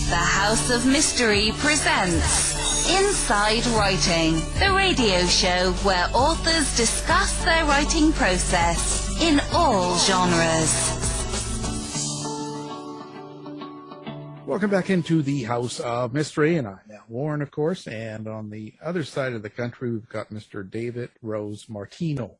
The House of Mystery presents Inside Writing, the radio show where authors discuss their writing process in all genres. Welcome back into the House of Mystery, and I'm Al Warren, of course, and on the other side of the country, we've got Mr. David Rose Martino.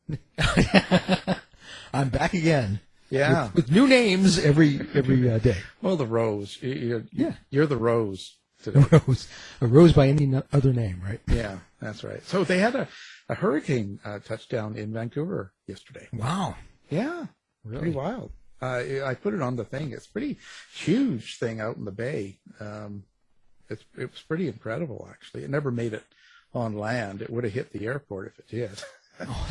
I'm back again. Yeah. With new names every day. Well, the Rose. You're the Rose today. A rose by any other name, right? Yeah, that's right. So they had a hurricane touchdown in Vancouver yesterday. Wow. Yeah, Really? pretty wild. I put it on the thing. It's a pretty huge thing out in the bay. It was pretty incredible, actually. It never made it on land. It would have hit the airport if it did. Oh.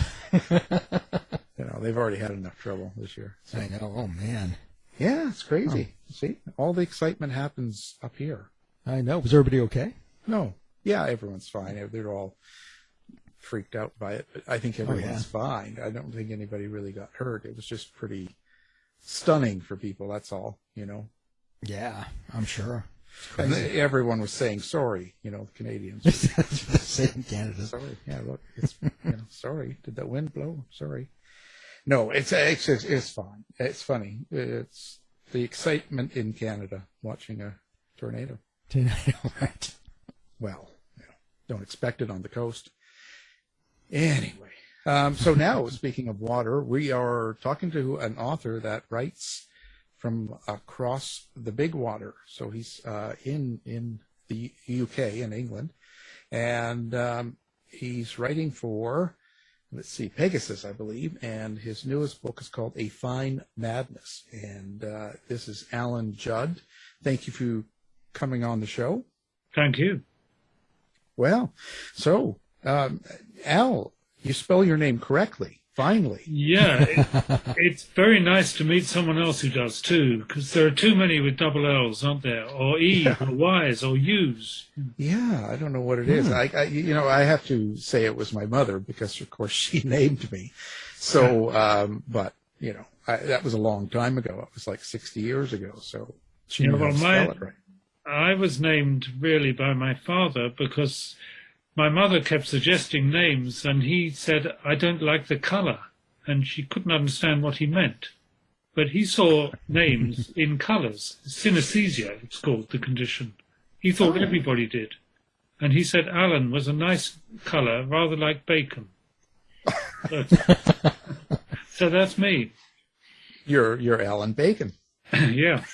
They've already had enough trouble this year. So. I know. Oh, man. Yeah, it's crazy. Oh. See, all the excitement happens up here. I know. Was everybody okay? No. Yeah, everyone's fine. They're all freaked out by it, but I think everyone's fine. I don't think anybody really got hurt. It was just pretty stunning for people, that's all, Yeah, I'm sure. And everyone was saying sorry, the Canadians. Saying Canada. Sorry. Yeah, look, it's, sorry. Did that wind blow? Sorry. No, it's fine. It's funny. It's the excitement in Canada watching a tornado. Right. Well, don't expect it on the coast. Anyway. So now, speaking of water, we are talking to an author that writes from across the big water. So he's in the UK, in England, and he's writing for, let's see, Pegasus, I believe, and his newest book is called A Fine Madness. And this is Alan Judd. Thank you for coming on the show. Thank you. Well, so, Al, you spell your name correctly, finally. Yeah, it's very nice to meet someone else who does too, because there are too many with double L's, aren't there? Or E, or Y's, or U's. Yeah, I don't know what it is. I have to say it was my mother because, of course, she named me. So, but that was a long time ago. It was like 60 years ago. So she knew how to spell it right. I was named really by my father because my mother kept suggesting names, and he said, I don't like the colour, and she couldn't understand what he meant. But he saw names in colours. Synesthesia, it's called, the condition. He thought everybody did. And he said Alan was a nice colour, rather like bacon. So that's me. You're Alan Bacon. Yeah.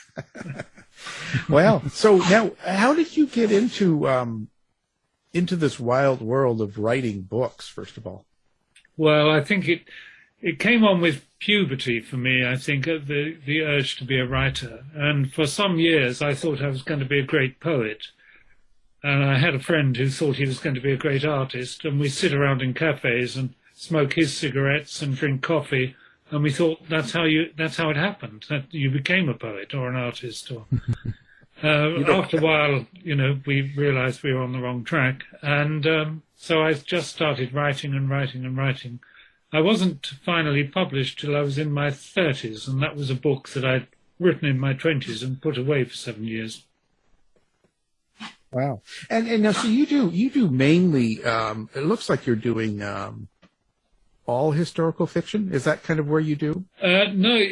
Well, so now, how did you get into this wild world of writing books, first of all? Well, I think it came on with puberty for me, I think, the urge to be a writer. And for some years, I thought I was going to be a great poet. And I had a friend who thought he was going to be a great artist. And we sit around in cafes and smoke his cigarettes and drink coffee. And we thought that's how it happened, that you became a poet or an artist. Or after a while, we realized we were on the wrong track. And so I just started writing and writing and writing. I wasn't finally published till I was in my 30s, and that was a book that I'd written in my 20s and put away for 7 years. Wow. And now, so you do mainly, it looks like you're doing all historical fiction? Is that kind of where you do? No,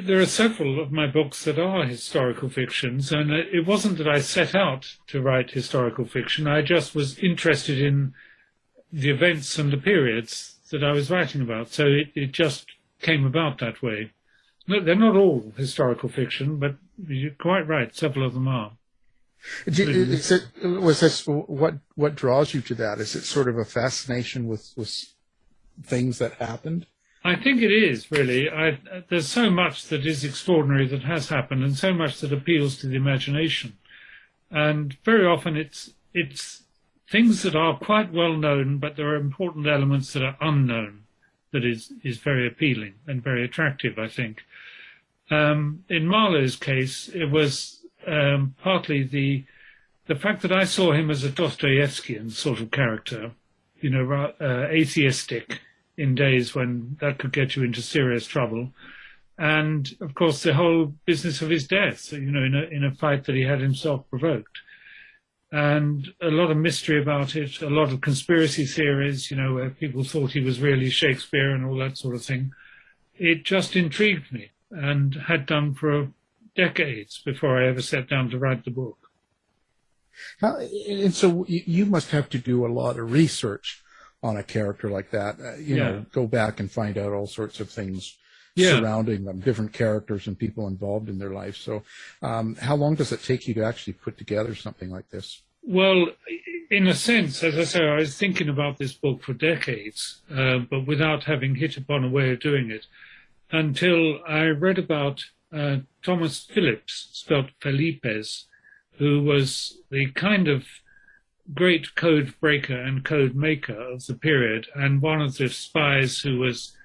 there are several of my books that are historical fictions, and it wasn't that I set out to write historical fiction. I just was interested in the events and the periods that I was writing about, so it just came about that way. No, they're not all historical fiction, but you're quite right, several of them are. What draws you to that? Is it sort of a fascination with things that happened? I think it is, really. There's so much that is extraordinary that has happened, and so much that appeals to the imagination. And very often it's things that are quite well known, but there are important elements that are unknown that is very appealing and very attractive, I think. In Marlowe's case, it was partly the fact that I saw him as a Dostoevskian sort of character, atheistic in days when that could get you into serious trouble, and of course the whole business of his death, in a fight that he had himself provoked. And a lot of mystery about it, a lot of conspiracy theories, where people thought he was really Shakespeare and all that sort of thing. It just intrigued me, and had done for decades before I ever sat down to write the book. And so you must have to do a lot of research on a character like that, go back and find out all sorts of things surrounding them, different characters and people involved in their life. So how long does it take you to actually put together something like this? Well, in a sense, as I say, I was thinking about this book for decades, but without having hit upon a way of doing it, until I read about Thomas Phelippes, spelled Phelippes, who was the kind of great code breaker and code maker of the period, and one of the spies who was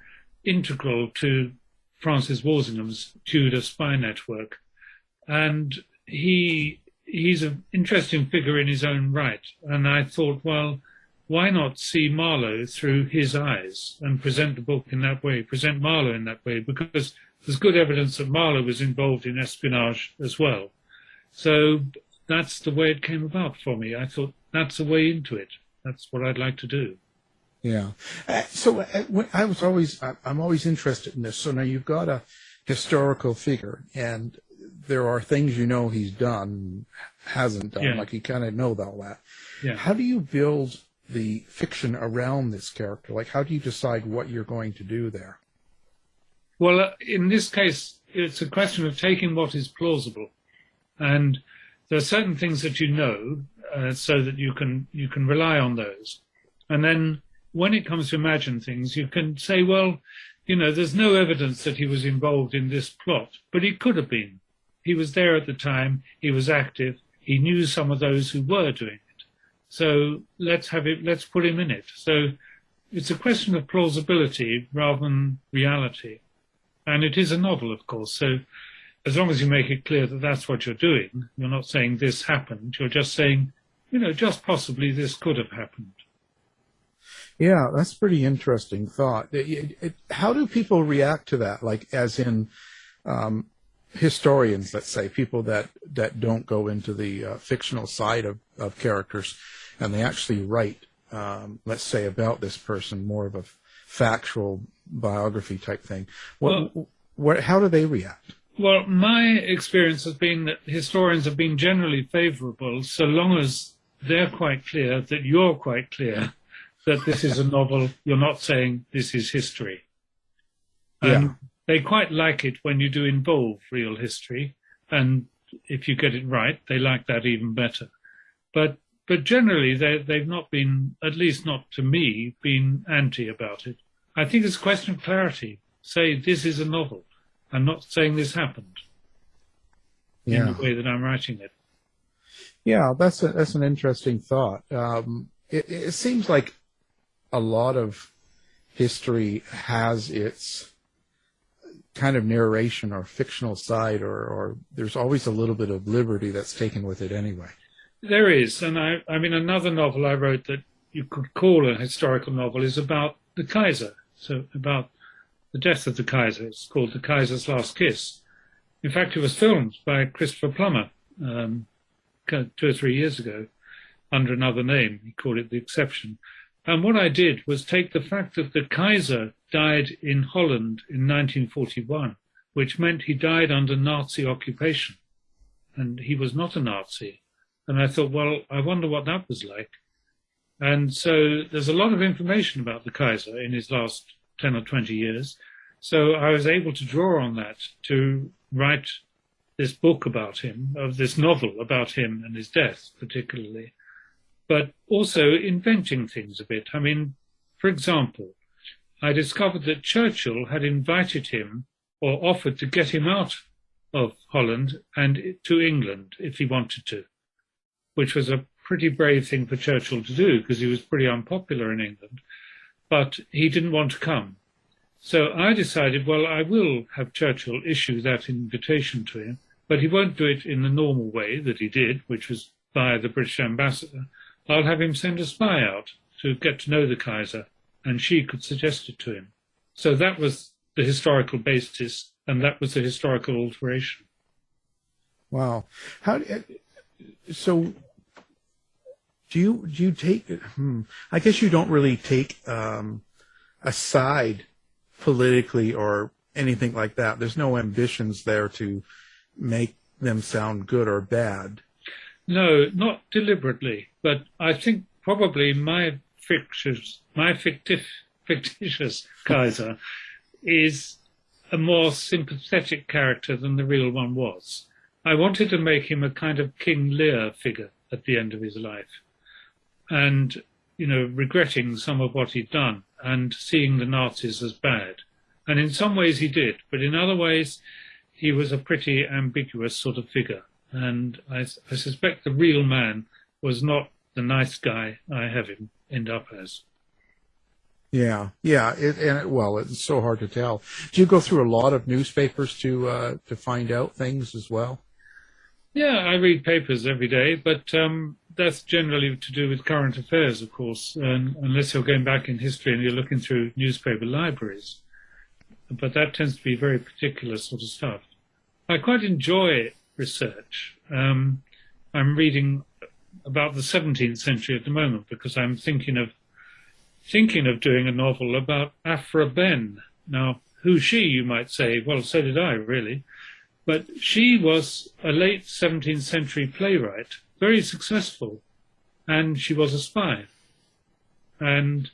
integral to Francis Walsingham's Tudor spy network. And he's an interesting figure in his own right. And I thought, well, why not see Marlowe through his eyes and present the book in that way, present Marlowe in that way, because there's good evidence that Marlowe was involved in espionage as well. So that's the way it came about for me. I thought that's the way into it. That's what I'd like to do. Yeah. I'm always interested in this. So now you've got a historical figure, and there are things he's done, hasn't done, like you kind of know all that. Yeah. How do you build the fiction around this character? Like, how do you decide what you're going to do there? Well, in this case, it's a question of taking what is plausible. And there are certain things that so that you can rely on those. And then when it comes to imagine things, you can say, well, there's no evidence that he was involved in this plot, but he could have been. He was there at the time, he was active, he knew some of those who were doing it. So let's put him in it. So it's a question of plausibility rather than reality. And it is a novel, of course. So as long as you make it clear that that's what you're doing, you're not saying this happened, you're just saying, just possibly this could have happened. Yeah, that's pretty interesting thought. How do people react to that? Like, as in historians, let's say, people that don't go into the fictional side of characters, and they actually write, let's say, about this person, more of a factual biography type thing. How do they react? Well, my experience has been that historians have been generally favorable so long as they're quite clear that you're quite clear that this is a novel. You're not saying this is history. And they quite like it when you do involve real history. And if you get it right, they like that even better. But generally, they've not been, at least not to me, been anti about it. I think it's a question of clarity. Say, this is a novel. I'm not saying this happened in the way that I'm writing it. Yeah, that's an interesting thought. It seems like a lot of history has its kind of narration or fictional side, or there's always a little bit of liberty that's taken with it anyway. There is, and I mean, another novel I wrote that you could call a historical novel is about the Kaiser, so about the death of the Kaiser. It's called The Kaiser's Last Kiss. In fact, it was filmed by Christopher Plummer 2 or 3 years ago under another name. He called it The Exception. And what I did was take the fact that the Kaiser died in Holland in 1941, which meant he died under Nazi occupation. And he was not a Nazi. And I thought, well, I wonder what that was like. And so there's a lot of information about the Kaiser in his last 10 or 20 years. So I was able to draw on that to write this book about him, of this novel about him and his death particularly, but also inventing things a bit. I mean, for example, I discovered that Churchill had invited him or offered to get him out of Holland and to England if he wanted to, which was a pretty brave thing for Churchill to do because he was pretty unpopular in England. But he didn't want to come. So I decided, well, I will have Churchill issue that invitation to him, but he won't do it in the normal way that he did, which was via the British ambassador. I'll have him send a spy out to get to know the Kaiser, and she could suggest it to him. So that was the historical basis and that was a historical alteration. Wow. So do you take? I guess you don't really take a side politically or anything like that. There's no ambitions there to make them sound good or bad. No, not deliberately, but I think probably my fictitious Kaiser is a more sympathetic character than the real one was. I wanted to make him a kind of King Lear figure at the end of his life, and regretting some of what he'd done and seeing the Nazis as bad. And in some ways he did, but in other ways he was a pretty ambiguous sort of figure. And I suspect the real man was not the nice guy I have him end up as. Yeah. It's so hard to tell. Do you go through a lot of newspapers to find out things as well? Yeah, I read papers every day, but that's generally to do with current affairs, of course, unless you're going back in history and you're looking through newspaper libraries. But that tends to be very particular sort of stuff. I quite enjoy research. I'm reading about the 17th century at the moment because I'm thinking of doing a novel about Aphra Behn. Now, who's she, you might say? Well, so did I, really. But she was a late 17th century playwright, very successful, and she was a spy. And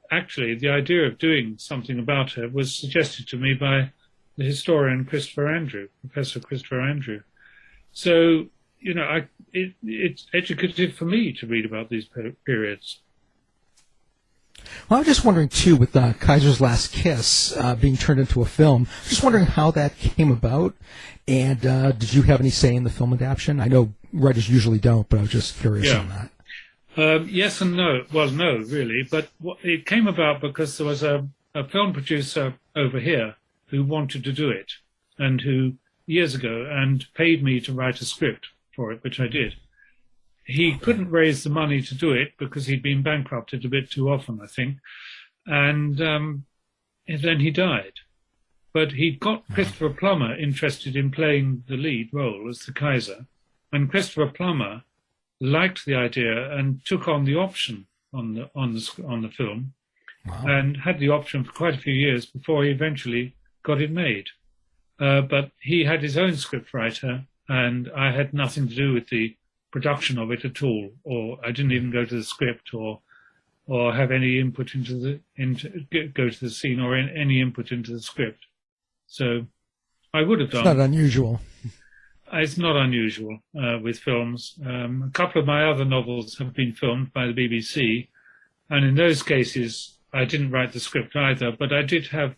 actually, the idea of doing something about her was suggested to me by the historian Professor Christopher Andrew. So, it's educative for me to read about these periods. Well, I'm just wondering, too, with Kaiser's Last Kiss being turned into a film, just wondering how that came about, and did you have any say in the film adaptation? I know writers usually don't, but I was just curious on that. Yes and no. Well, no, really, but it came about because there was a film producer over here who wanted to do it, and who, years ago, and paid me to write a script for it, which I did. He couldn't raise the money to do it because he'd been bankrupted a bit too often, I think. And then he died. But he'd got Christopher Plummer interested in playing the lead role as the Kaiser. And Christopher Plummer liked the idea and took on the option on the film. Wow. And had the option for quite a few years before he eventually got it made. But he had his own scriptwriter, and I had nothing to do with the production of it at all, or I didn't even go to the script or have any input go to the scene or any input into the script. So I would have done. It's not unusual. It's not unusual with films. A couple of my other novels have been filmed by the BBC, and in those cases I didn't write the script either, but I did have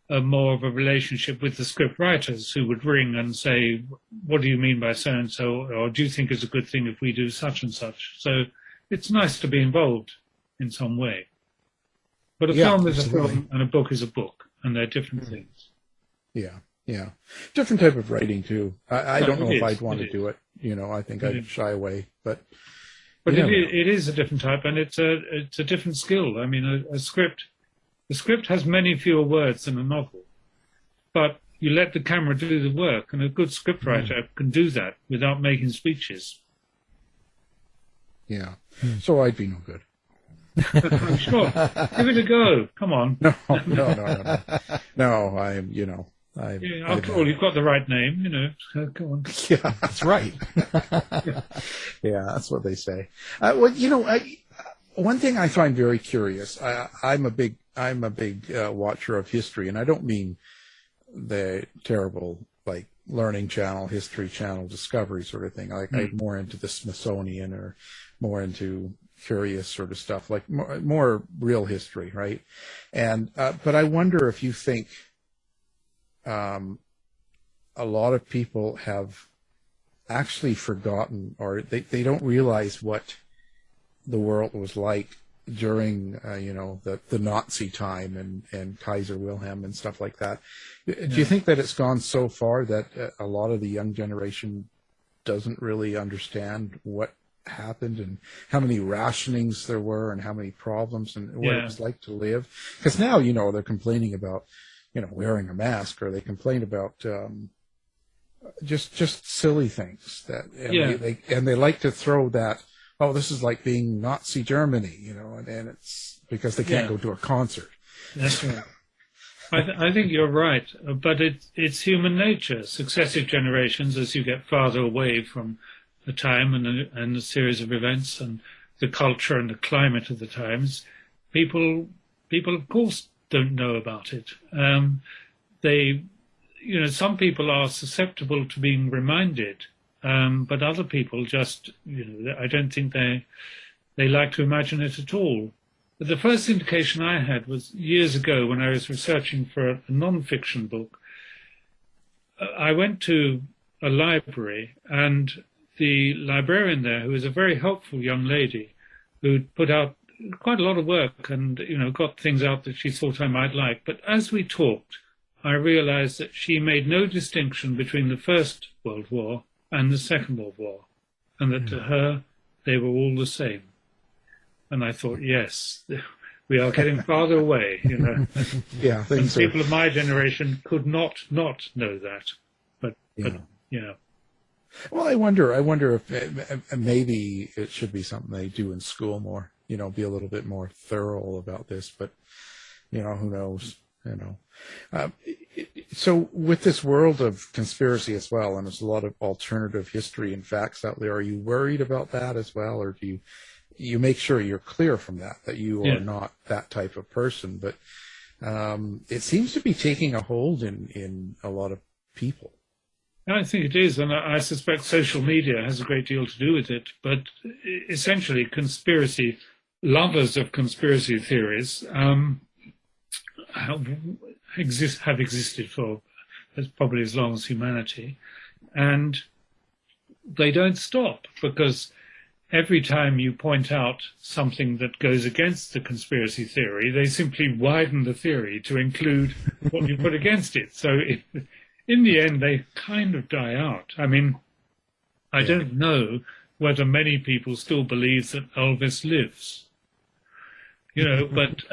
more of a relationship with the script writers who would ring and say, what do you mean by so-and-so, or do you think it's a good thing if we do such and such? So it's nice to be involved in some way. But a film is a film and a book is a book, and they're different things. Yeah. Different type of writing, too. I don't know if I'd want to do it. I think I'd shy away. But it is a different type, and it's a different skill. I mean, a script... The script has many fewer words than a novel, but you let the camera do the work, and a good scriptwriter can do that without making speeches. Yeah. So I'd be no good. I'm sure. Give it a go. Come on. No. No, After all, you've got the right name, so go on. Yeah, that's right. Yeah, that's what they say. One thing I find very curious, I'm a big watcher of history, and I don't mean the terrible, like, Learning Channel, History Channel, Discovery sort of thing. I'm more into the Smithsonian or more into curious sort of stuff, like more real history, right? And but I wonder if you think a lot of people have actually forgotten, or they don't realize what the world was like during, the Nazi time and Kaiser Wilhelm and stuff like that. Do you think that it's gone so far that a lot of the young generation doesn't really understand what happened and how many rationings there were and how many problems and what it was like to live? Because now, they're complaining about, wearing a mask, or they complain about just silly things and they like to throw that, oh, this is like being Nazi Germany, and it's because they can't go to a concert. That's right. I think you're right, but it's human nature. Successive generations, as you get farther away from the time and the series of events and the culture and the climate of the times, people of course don't know about it. Some people are susceptible to being reminded, but other people just, I don't think they like to imagine it at all. But the first indication I had was years ago when I was researching for a non-fiction book. I went to a library, and the librarian there, who was a very helpful young lady, who'd put out quite a lot of work and, got things out that she thought I might like. But as we talked, I realized that she made no distinction between the First World War and the Second World War, and that to her, they were all the same. And I thought, yes, we are getting farther away, Yeah, and people of my generation could not know that. But. Well, I wonder if maybe it should be something they do in school more, be a little bit more thorough about this, but, who knows, So with this world of conspiracy as well, and there's a lot of alternative history and facts out there, are you worried about that as well, or do you make sure you're clear from that you are not that type of person? But it seems to be taking a hold in a lot of people. I think it is, and I suspect social media has a great deal to do with it. But essentially, lovers of conspiracy theories have existed for probably as long as humanity, and they don't stop, because every time you point out something that goes against the conspiracy theory, they simply widen the theory to include what you put against it. So in the end, they kind of die out. I mean, I don't know whether many people still believe that Elvis lives, but...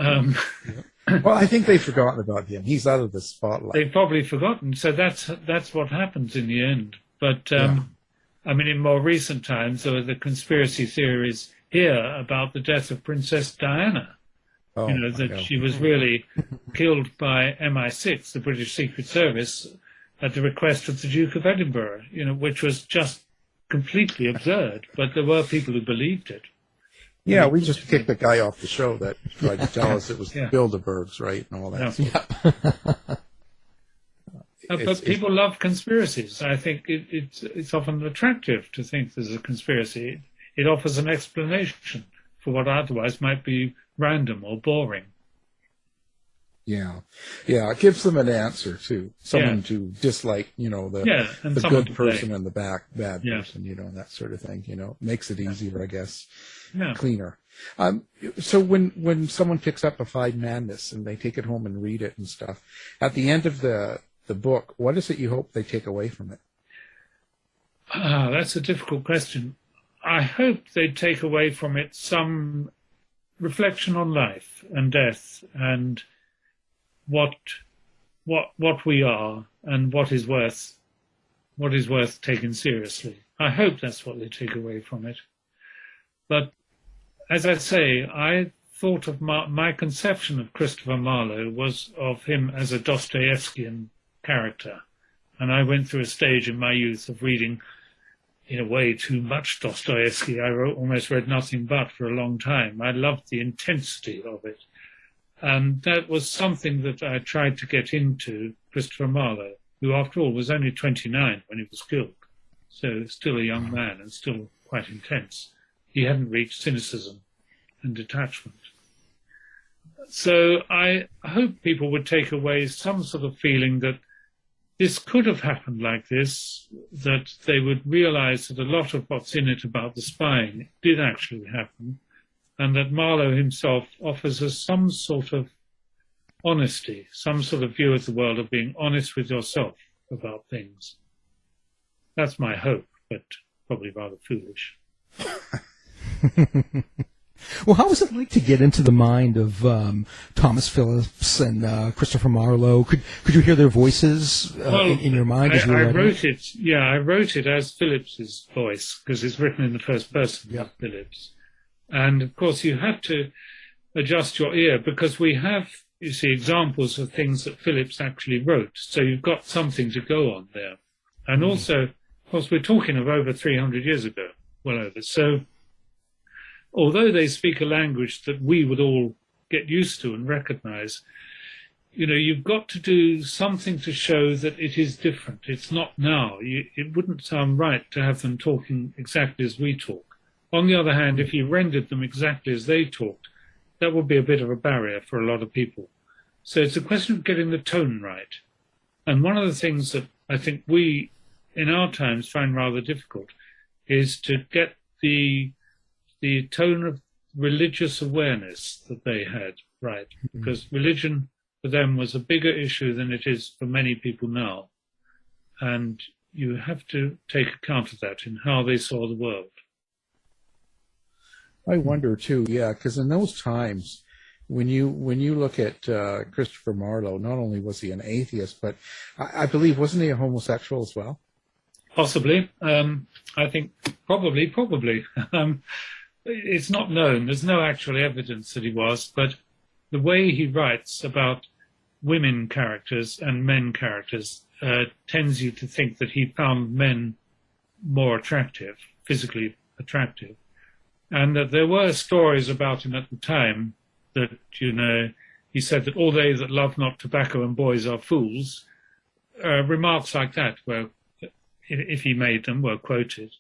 Well, I think they've forgotten about him. He's out of the spotlight. They've probably forgotten. So that's what happens in the end. But, I mean, in more recent times, there were the conspiracy theories here about the death of Princess Diana. That she was really killed by MI6, the British Secret Service, at the request of the Duke of Edinburgh, which was just completely absurd. But there were people who believed it. Yeah, we just kicked the guy off the show that tried to tell us it was the Bilderbergs, right, and all that. But people love conspiracies. I think it's often attractive to think there's a conspiracy. It offers an explanation for what otherwise might be random or boring. Yeah, it gives them an answer to someone to dislike, the good person and the bad person, and that sort of thing. Makes it easier, I guess, cleaner. So when someone picks up A Fine Madness and they take it home and read it and stuff, at the end of the book, what is it you hope they take away from it? That's a difficult question. I hope they take away from it some reflection on life and death and what we are and what is worth taking seriously. I hope that's what they take away from it. But as I say, I thought of my conception of Christopher Marlowe was of him as a Dostoevskian character. And I went through a stage in my youth of reading, in a way, too much Dostoevsky. I almost read nothing but for a long time. I loved the intensity of it. And that was something that I tried to get into Christopher Marlowe, who, after all, was only 29 when he was killed. So still a young man and still quite intense. He hadn't reached cynicism and detachment. So I hope people would take away some sort of feeling that this could have happened like this, that they would realize that a lot of what's in it about the spying did actually happen, and that Marlowe himself offers us some sort of honesty, some sort of view of the world of being honest with yourself about things. That's my hope, but probably rather foolish. Well, how was it like to get into the mind of Thomas Phelippes and Christopher Marlowe? Could you hear their voices in your mind as you were writing? I wrote it. Yeah, I wrote it as Phillips's voice because it's written in the first person. Yeah. Phelippes, and of course you have to adjust your ear because we have, you see, examples of things that Phelippes actually wrote. So you've got something to go on there, and also, of course, we're talking of over 300 years ago, well over. So, although they speak a language that we would all get used to and recognize, you know, you've got to do something to show that it is different. It's not now. It wouldn't sound right to have them talking exactly as we talk. On the other hand, if you rendered them exactly as they talked, that would be a bit of a barrier for a lot of people. So it's a question of getting the tone right. And one of the things that I think we, in our times, find rather difficult is to get the tone of religious awareness that they had right, because religion for them was a bigger issue than it is for many people now. And you have to take account of that in how they saw the world. I wonder too, yeah, because in those times, when you look at Christopher Marlowe, not only was he an atheist, but I believe, wasn't he a homosexual as well? Possibly. I think probably. It's not known. There's no actual evidence that he was, but the way he writes about women characters and men characters tends you to think that he found men more attractive, physically attractive. And that there were stories about him at the time that, you know, he said that all they that love not tobacco and boys are fools. Remarks like that were, if he made them, were quoted.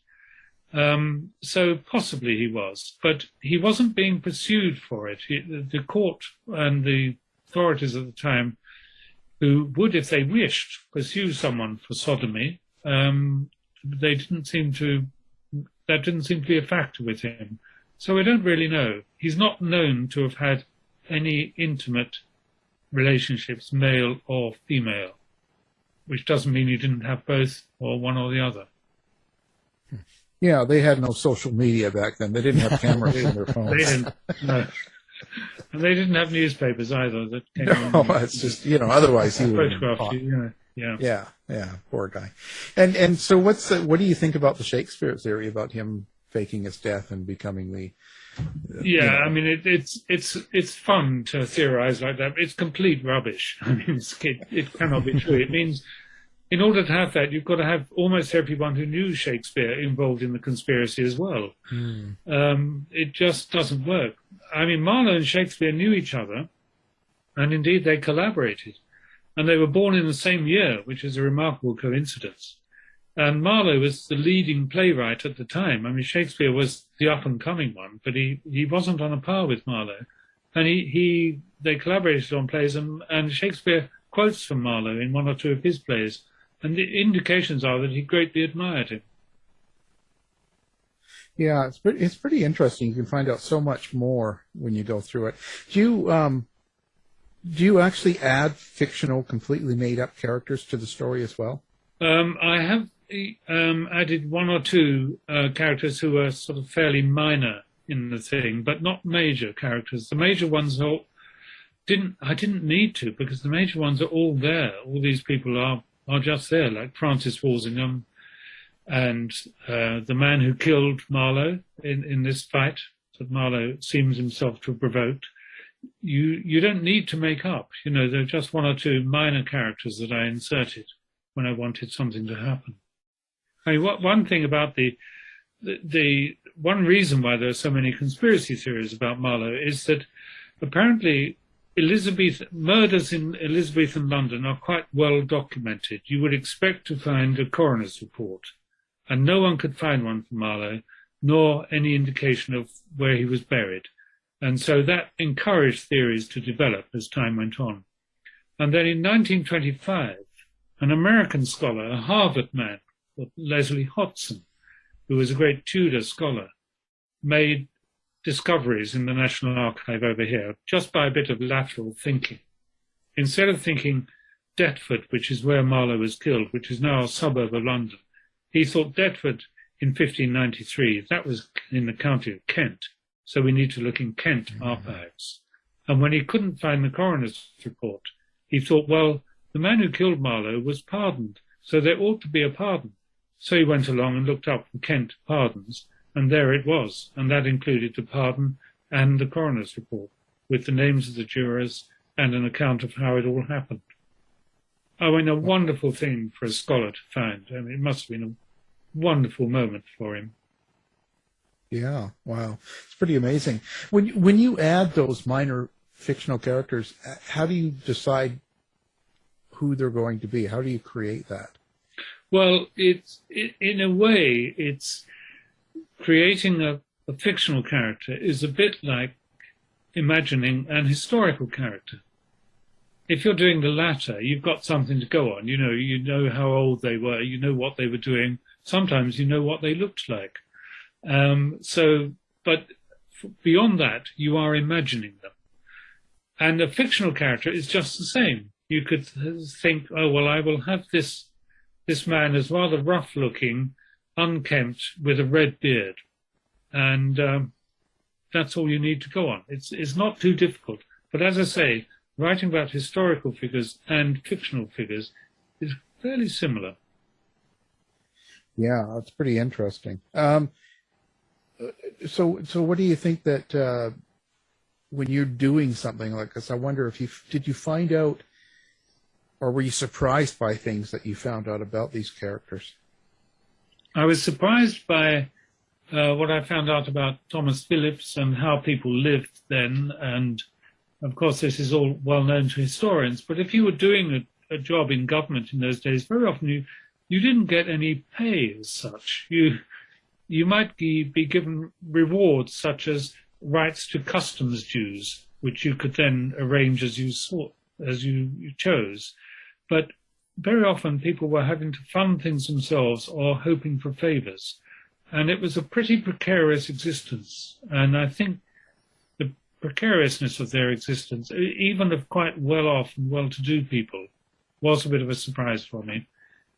So possibly he was, but he wasn't being pursued for it. The court and the authorities at the time, who would, if they wished, pursue someone for sodomy, that didn't seem to be a factor with him. So we don't really know. He's not known to have had any intimate relationships, male or female, which doesn't mean he didn't have both or one or the other. Yeah, they had no social media back then. They didn't have cameras in their phones. They didn't, no. And they didn't have newspapers either. That came it's just, you know, otherwise he would have been caught. Yeah. Yeah, poor guy. And so what do you think about the Shakespeare theory about him faking his death and becoming the... I mean, it's fun to theorize like that. It's complete rubbish. I mean, it cannot be true. It means in order to have that, you've got to have almost everyone who knew Shakespeare involved in the conspiracy as well. It just doesn't work. I mean, Marlowe and Shakespeare knew each other, and indeed they collaborated. And they were born in the same year, which is a remarkable coincidence. And Marlowe was the leading playwright at the time. I mean, Shakespeare was the up-and-coming one, but he wasn't on a par with Marlowe. And they collaborated on plays, and Shakespeare quotes from Marlowe in one or two of his plays. And the indications are that he greatly admired him. Yeah, it's pretty interesting. You can find out so much more when you go through it. Do you actually add fictional, completely made-up characters to the story as well? I have added one or two characters who are sort of fairly minor in the thing, but not major characters. The major ones I didn't need to, because the major ones are all there. All these people are just there, like Francis Walsingham and the man who killed Marlowe in this fight that Marlowe seems himself to have provoked. You don't need to make up. You know, there are just one or two minor characters that I inserted when I wanted something to happen. I mean, one thing about the one reason why there are so many conspiracy theories about Marlowe is that apparently murders in Elizabethan London are quite well documented. You would expect to find a coroner's report, and no one could find one for Marlowe, nor any indication of where he was buried. And so that encouraged theories to develop as time went on. And then in 1925, an American scholar, a Harvard man, called Leslie Hodson, who was a great Tudor scholar, made discoveries in the National Archive over here just by a bit of lateral thinking. Instead of thinking Deptford, which is where Marlowe was killed, which is now a suburb of London, he thought Deptford in 1593, that was in the county of Kent, so we need to look in Kent archives. And when he couldn't find the coroner's report, he thought, well, the man who killed Marlowe was pardoned, so there ought to be a pardon. So he went along and looked up the Kent pardons, and there it was, and that included the pardon and the coroner's report, with the names of the jurors and an account of how it all happened. I mean, a wonderful thing for a scholar to find. I mean, it must have been a wonderful moment for him. Yeah, wow. It's pretty amazing. When you add those minor fictional characters, how do you decide who they're going to be? How do you create that? Well, in a way, it's creating a fictional character is a bit like imagining an historical character. If you're doing the latter, you've got something to go on. You know how old they were, you know what they were doing. Sometimes you know what they looked like. But beyond that, you are imagining them. And a fictional character is just the same. You could think, oh, well, I will have this man as rather rough-looking, unkempt, with a red beard. And that's all you need to go on. It's not too difficult. But as I say, writing about historical figures and fictional figures is fairly similar. Yeah, that's pretty interesting. So what do you think that when you're doing something like this, I wonder if did you find out, or were you surprised by things that you found out about these characters? I was surprised by what I found out about Thomas Phelippes and how people lived then. And of course, this is all well known to historians. But if you were doing a job in government in those days, very often you didn't get any pay as such. You might be given rewards such as rights to customs dues, which you could then arrange as you chose. But very often people were having to fund things themselves or hoping for favours. And it was a pretty precarious existence. And I think the precariousness of their existence, even of quite well-off and well-to-do people, was a bit of a surprise for me.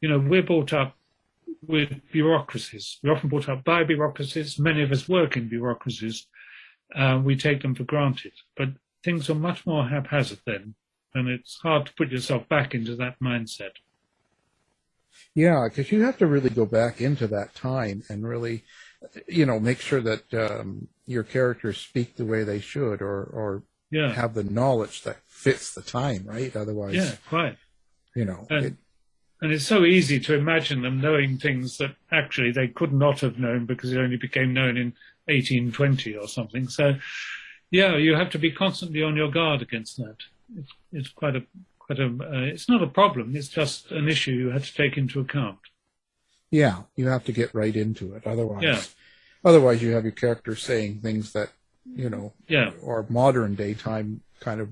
We're brought up with bureaucracies. We're often brought up by bureaucracies. Many of us work in bureaucracies. We take them for granted. But things were much more haphazard then, and it's hard to put yourself back into that mindset. Yeah, because you have to really go back into that time and really, make sure that your characters speak the way they should, or have the knowledge that fits the time, right? Otherwise, yeah, quite. And it's so easy to imagine them knowing things that actually they could not have known because it only became known in 1820 or something. So, yeah, you have to be constantly on your guard against that. It's it's not a problem. It's just an issue you have to take into account. Yeah, you have to get right into it. Otherwise you have your characters saying things that, are modern day time kind of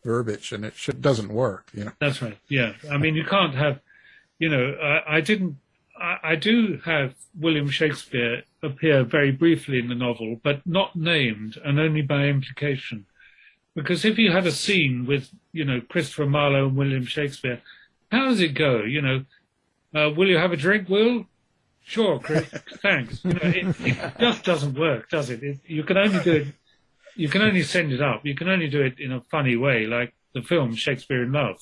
verbiage, and it doesn't work. That's right. Yeah, I mean, you can't have, I do have William Shakespeare appear very briefly in the novel, but not named and only by implication. Because if you had a scene with, Christopher Marlowe and William Shakespeare, how does it go? Will you have a drink, Will? Sure, Chris, thanks. It just doesn't work, does it? You can only do it. You can only send it up. You can only do it in a funny way, like the film Shakespeare in Love,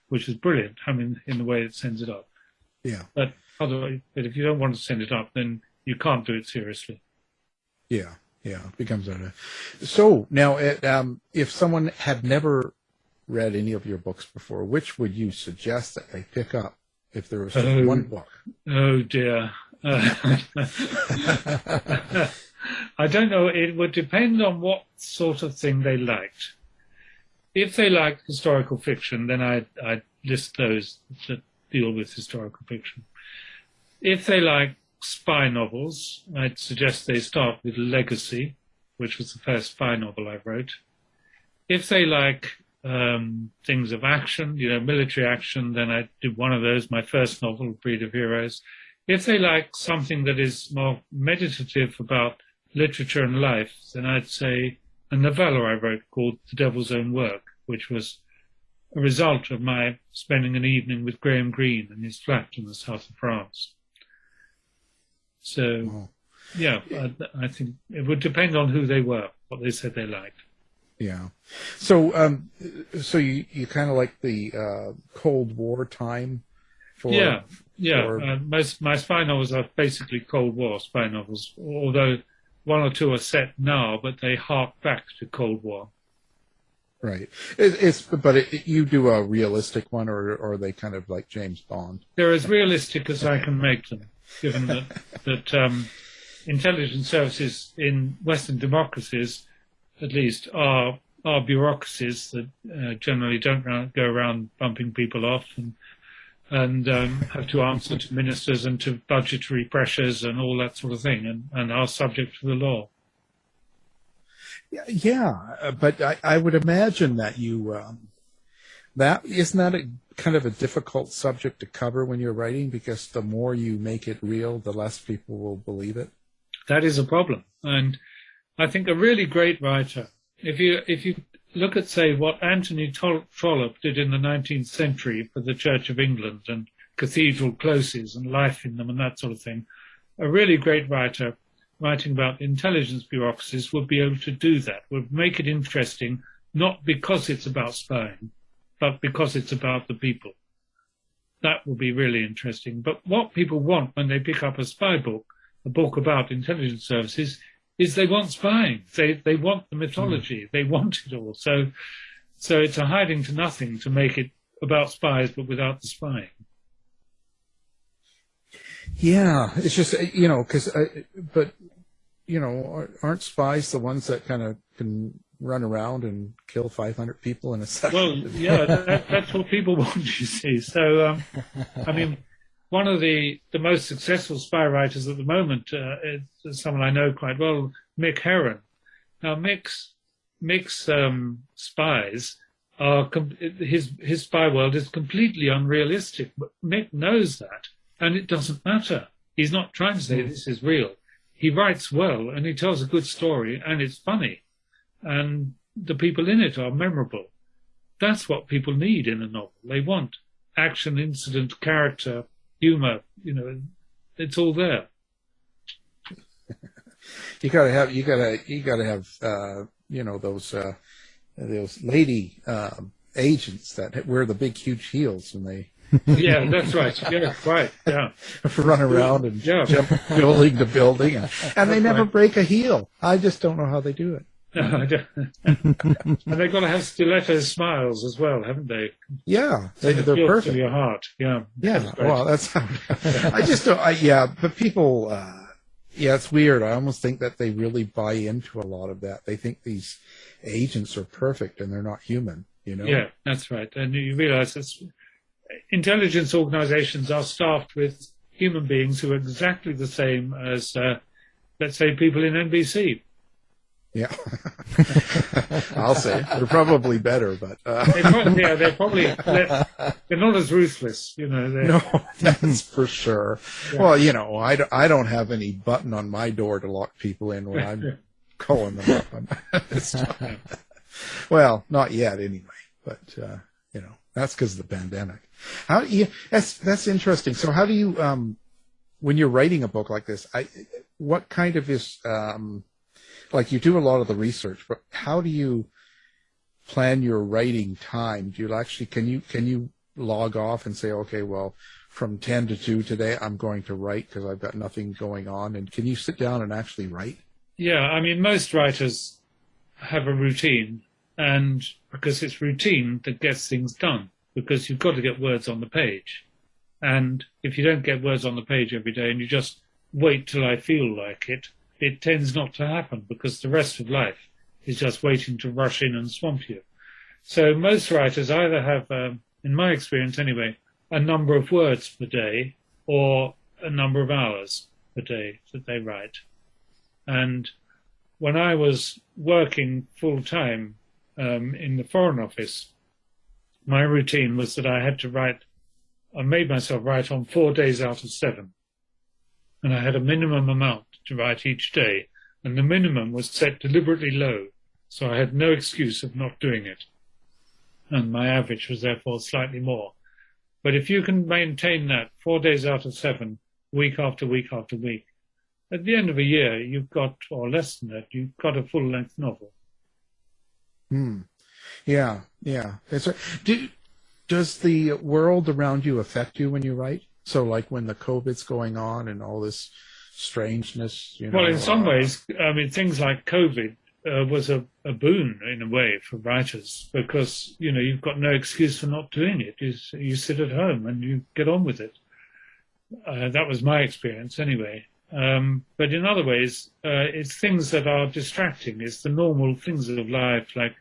which is brilliant. I mean, in the way it sends it up. Yeah. But if you don't want to send it up, then you can't do it seriously. Yeah. Yeah. It becomes So now, if someone had never read any of your books before, which would you suggest that they pick up if there was just one book? Oh dear. I don't know. It would depend on what sort of thing they liked. If they liked historical fiction, then I'd list those that deal with historical fiction. If they like spy novels, I'd suggest they start with Legacy, which was the first spy novel I wrote. If they like things of action, military action, then I did one of those, my first novel, Breed of Heroes. If they like something that is more meditative about literature and life, then I'd say a novella I wrote called The Devil's Own Work, which was a result of my spending an evening with Graham Greene in his flat in the south of France. So, Yeah, I think it would depend on who they were, what they said they liked. Yeah. So, so you kind of like the Cold War time for most my spy novels are basically Cold War spy novels, although one or two are set now, but they hark back to Cold War. Right. You do a realistic one, or are they kind of like James Bond? They're as realistic as I can make them, given that intelligence services in Western democracies, at least, are bureaucracies that generally don't go around bumping people off and have to answer to ministers and to budgetary pressures and all that sort of thing, and are subject to the law. Yeah, but I would imagine that isn't that a kind of a difficult subject to cover when you're writing, because the more you make it real, the less people will believe it. That is a problem, and I think a really great writer, if you look at, say, what Anthony Trollope did in the 19th century for the Church of England and cathedral closes and life in them and that sort of thing, a really great writer writing about intelligence bureaucracies would be able to do that, would make it interesting, not because it's about spying, but because it's about the people. That would be really interesting. But what people want when they pick up a spy book, a book about intelligence services, is they want spying. They want the mythology. They want it all. So it's a hiding to nothing to make it about spies, but without the spying. Yeah, it's just, aren't spies the ones that kind of can run around and kill 500 people in a second? Well, yeah, that's what people want, you see. So, I mean, one of the most successful spy writers at the moment is someone I know quite well, Mick Herron. Now, Mick's spies are, his spy world is completely unrealistic, but Mick knows that. And it doesn't matter. He's not trying to say this is real. He writes well, and he tells a good story, and it's funny. And the people in it are memorable. That's what people need in a novel. They want action, incident, character, humor. It's all there. You gotta have those lady agents that wear the big huge heels and they. Yeah, that's right. Yeah, right. Yeah, run around and jump building to building, and they never break a heel. I just don't know how they do it. And they've got to have stiletto smiles as well, haven't they? Yeah, they're perfect. To your heart. Yeah. Yeah. Well, that's. I just don't. But people. It's weird. I almost think that they really buy into a lot of that. They think these agents are perfect and they're not human. Yeah, that's right. And you realise that's. Intelligence organizations are staffed with human beings who are exactly the same as, let's say, people in NBC. Yeah. I'll say it. They're probably better, but... they're probably... They're not as ruthless, No, that's for sure. Yeah. Well, I don't have any button on my door to lock people in when I'm calling them up. Well, not yet anyway, but, that's because of the pandemic. That's interesting. So how do you, when you're writing a book like this, what kind of is, like you do a lot of the research, but how do you plan your writing time? Do you actually, can you log off and say, okay, well, from 10 to 2 today, I'm going to write because I've got nothing going on. And can you sit down and actually write? Yeah. I mean, most writers have a routine, and because it's routine that gets things done. Because you've got to get words on the page. And if you don't get words on the page every day and you just wait till I feel like it, it tends not to happen because the rest of life is just waiting to rush in and swamp you. So most writers either have, in my experience anyway, a number of words per day or a number of hours per day that they write. And when I was working full-time in the Foreign Office, my routine was that I had to write, I made myself write on 4 days out of 7. And I had a minimum amount to write each day. And the minimum was set deliberately low. So I had no excuse of not doing it. And my average was therefore slightly more. But if you can maintain that 4 days out of 7, week after week after week, at the end of a year, you've got, or less than that, you've got a full-length novel. Yeah. Does the world around you affect you when you write? So, like when the COVID's going on and all this strangeness, Well, in some ways, I mean, things like COVID was a boon in a way for writers because, you've got no excuse for not doing it. You sit at home and you get on with it. That was my experience anyway. But in other ways, it's things that are distracting. It's the normal things of life. Like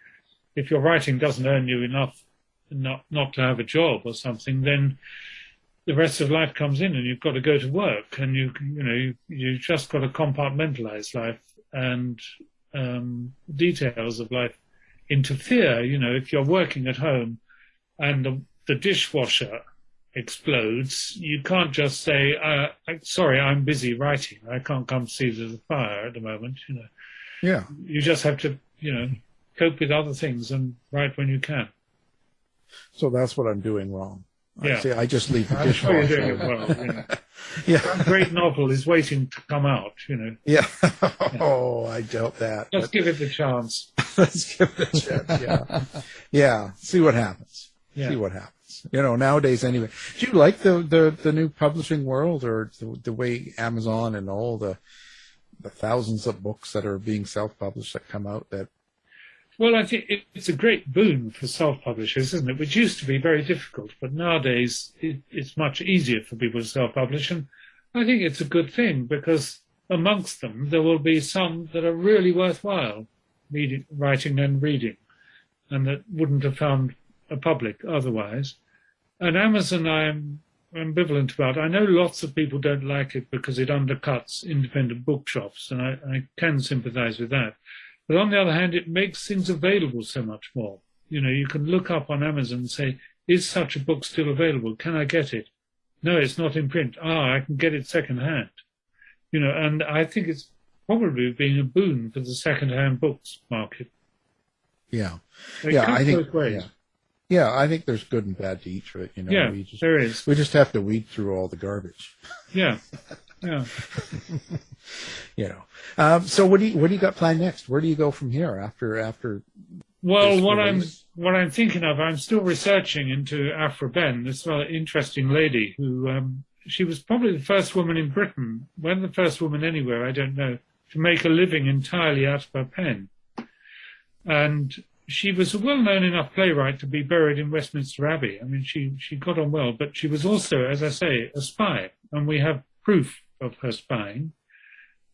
if your writing doesn't earn you enough not to have a job or something, then the rest of life comes in and you've got to go to work and you just got to compartmentalize life, and details of life interfere. If you're working at home and the dishwasher explodes, you can't just say, sorry, I'm busy writing. I can't come see the fire at the moment. Yeah. You just have to, cope with other things and write when you can. So that's what I'm doing wrong. Yeah. I just leave the I'm sure you're dishwasher. doing it well. Yeah. A great novel is waiting to come out, Yeah. Oh, I doubt that. Just give it the chance. Let's give it a chance. Yeah. Yeah. See what happens. Yeah. See what happens. Nowadays anyway. Do you like the new publishing world, or the way Amazon and all the thousands of books that are being self-published that come out that? Well, I think it's a great boon for self-publishers, isn't it? Which used to be very difficult, but nowadays it's much easier for people to self-publish. And I think it's a good thing because amongst them, there will be some that are really worthwhile writing and reading, and that wouldn't have found a public otherwise. And Amazon, I'm ambivalent about. I know lots of people don't like it because it undercuts independent bookshops, and I can sympathize with that. But on the other hand, it makes things available so much more. You can look up on Amazon and say, is such a book still available? Can I get it? No, it's not in print. I can get it secondhand. And I think it's probably being a boon for the secondhand books market. Yeah. I think both ways. Yeah, I think there's good and bad to each of it. Yeah, there is. We just have to weed through all the garbage. Yeah. So what do you got planned next? Where do you go from here after? Well, what I'm thinking of, I'm still researching into Aphra Behn, this rather interesting lady who she was probably the first woman in Britain, when the first woman anywhere, I don't know, to make a living entirely out of her pen. And she was a well-known enough playwright to be buried in Westminster Abbey. I mean, she got on well, but she was also, as I say, a spy, and we have proof of her spying.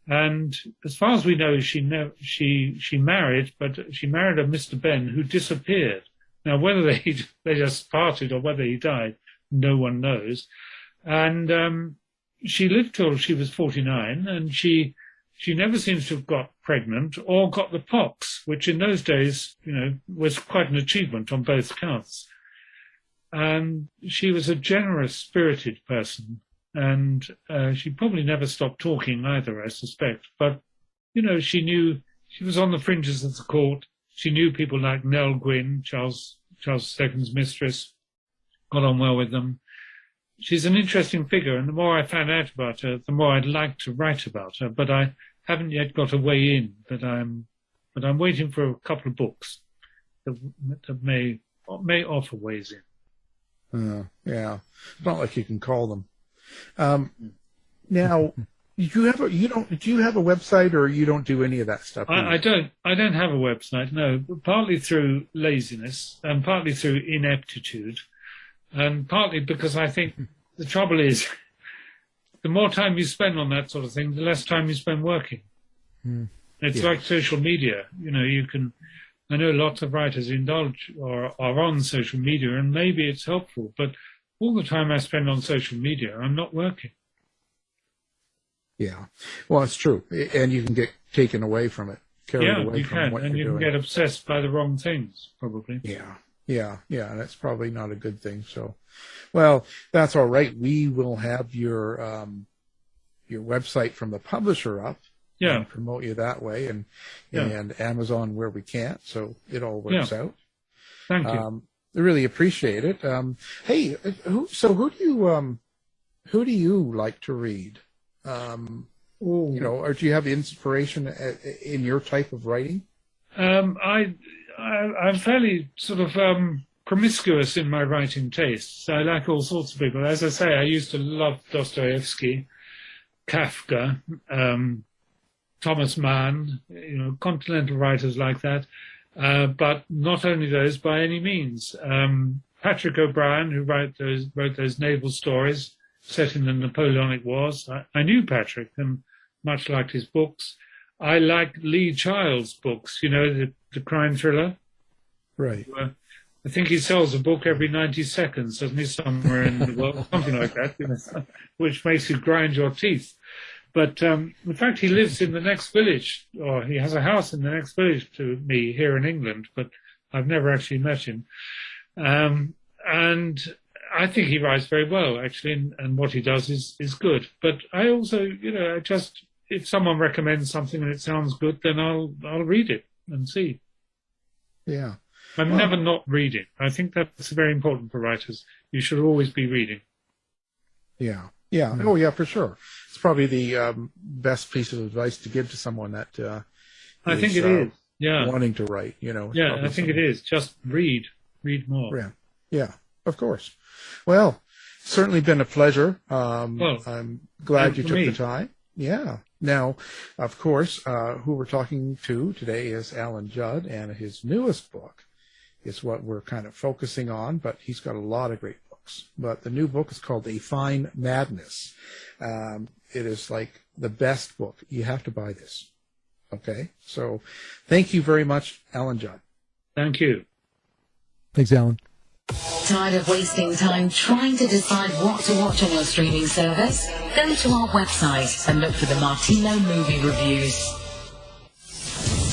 And as far as we know, she married, but she married a Mr. Behn who disappeared. Now, whether they just parted or whether he died, no one knows. And she lived till she was 49, and she never seems to have got pregnant or got the pox, which in those days, was quite an achievement on both counts. And she was a generous, spirited person. And she probably never stopped talking either, I suspect. But, she was on the fringes of the court. She knew people like Nell Gwynn, Charles II's mistress, got on well with them. She's an interesting figure, and the more I found out about her, the more I'd like to write about her. But I haven't yet got a way in. But I'm waiting for a couple of books that may offer ways in. Yeah, it's not like you can call them. Now, do you have a website, or you don't do any of that stuff? I don't have a website, no, partly through laziness and partly through ineptitude, and partly because I think the trouble is the more time you spend on that sort of thing, the less time you spend working. It's like social media. I know lots of writers indulge or are on social media, and maybe it's helpful, but all the time I spend on social media, I'm not working. Yeah, well, it's true, and you can get taken away from it, carried away from what you're doing. You can get obsessed by the wrong things, probably. Yeah, and that's probably not a good thing. So, well, that's all right. We will have your website from the publisher up. Yeah. And promote you that way, and Amazon where we can't. So it all works out. Thank you. I really appreciate it. Hey, who do you like to read? Ooh. You know, or do you have inspiration in your type of writing? I'm fairly sort of promiscuous in my writing tastes. I like all sorts of people. As I say, I used to love Dostoevsky, Kafka, Thomas Mann, you know, continental writers like that. But not only those by any means. Patrick O'Brian, who wrote those naval stories set in the Napoleonic Wars. I knew Patrick and much liked his books. I like Lee Child's books, you know, the crime thriller. Right. I think he sells a book every 90 seconds, doesn't he, somewhere in the world, something like that, you know, which makes you grind your teeth. But in fact, he lives in the next village, or he has a house in the next village to me here in England, but I've never actually met him. And I think he writes very well, actually, and what he does is good. But I also, you know, if someone recommends something and it sounds good, then I'll read it and see. Yeah. I'm never not reading. I think that's very important for writers. You should always be reading. Yeah. Yeah. Oh, yeah, for sure. It's probably the best piece of advice to give to someone that I think it is. Yeah. Wanting to write, you know. Yeah, I think it is. Just read more. Yeah. Yeah, of course. Well, certainly been a pleasure. I'm glad you took the time. Yeah. Now, of course, who we're talking to today is Alan Judd, and his newest book is what we're kind of focusing on, but he's got a lot of great books. But the new book is called A Fine Madness. It is like the best book. You have to buy this. Okay? So thank you very much, Alan Judd. Thank you. Thanks, Alan. Tired of wasting time trying to decide what to watch on your streaming service? Go to our website and look for the Martino movie reviews.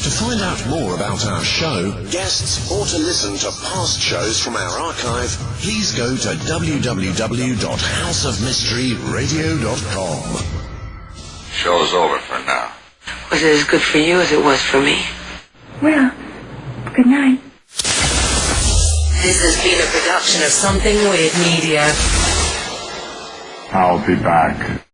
To find out more about our show, guests, or to listen to past shows from our archive, please go to www.houseofmysteryradio.com. Show's over for now. Was it as good for you as it was for me? Well, good night. This has been a production of Something Weird Media. I'll be back.